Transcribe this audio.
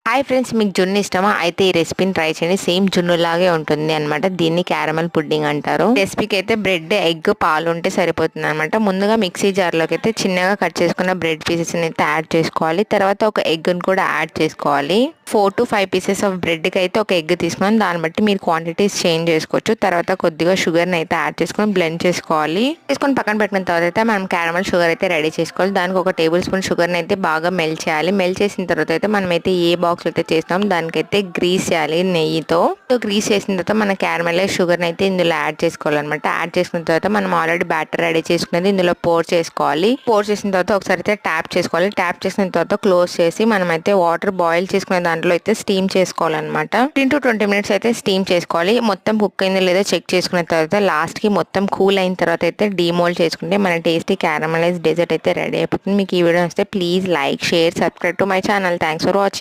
Hi friends, మీకు జున్ను ఇష్టమా? అయితే ఈ రెసిపీని ట్రై చేయండి. సేమ్ జున్ను లాగే ఉంటుంది అనమాట. దీన్ని క్యారమల్ పుడ్డింగ్ అంటారు. రెసిపీకి అయితే బ్రెడ్, ఎగ్, పాలు ఉంటే సరిపోతుంది అనమాట. ముందుగా మిక్సీ జార్ లోకి అయితే చిన్నగా కట్ చేసుకున్న బ్రెడ్ పీసెస్ అయితే యాడ్ చేసుకోవాలి. తర్వాత ఒక ఎగ్ ని కూడా యాడ్ చేసుకోవాలి. 4 to 5 పీసెస్ ఆఫ్ బ్రెడ్ కి అయితే ఒక ఎగ్ తీసుకుని దాన్ని బట్టి మీరు క్వాంటిటీస్ చేంజ్ చేసుకోవచ్చు. తర్వాత కొద్దిగా షుగర్ ని అయితే యాడ్ చేసుకొని బ్లెండ్ చేసుకోవాలి. చేసుకొని పక్కన పెట్టిన తర్వాత అయితే మనం క్యారమల్ షుగర్ అయితే రెడీ చేసుకోవాలి. దానికి ఒక టేబుల్ స్పూన్ షుగర్ ని అయితే బాగా మెల్ట్ చేయాలి. మెల్ట్ చేసిన తర్వాత అయితే మనమైతే ఏ బాక్స్ అయితే చేస్తాం దానికైతే గ్రీస్ చేయాలి నెయ్యితో. గ్రీస్ చేసిన తర్వాత మన క్యారమల్ షుగర్ అయితే ఇందులో యాడ్ చేసుకోవాలన్నమాట. యాడ్ చేసుకున్న తర్వాత మనం ఆల్రెడీ బ్యాటర్ రెడీ చేసుకున్నది ఇందులో పోర్ చేసుకోవాలి. పోర్ చేసిన తర్వాత ఒకసారి అయితే ట్యాప్ చేసుకోవాలి. ట్యాప్ చేసిన తర్వాత క్లోజ్ చేసి మనమైతే వాటర్ బాయిల్ చేసుకునే దాంట్లో అయితే స్టీమ్ చేసుకోవాలన్నమాట. 15 to 20 మినిట్స్ అయితే స్టీమ్ చేసుకోవాలి. మొత్తం కుక్ అయిందో లేదో చెక్ చేసుకున్న తర్వాత లాస్ట్ కి మొత్తం కూల్ అయిన తర్వాత అయితే డీమోల్డ్ చేసుకుంటే మన టేస్టీ క్యారమలైజ్ డెజర్ట్ అయితే రెడీ అయిపోతుంది. మీకు ఈ వీడియో వస్తే please like, share, subscribe to my channel. Thanks for watching.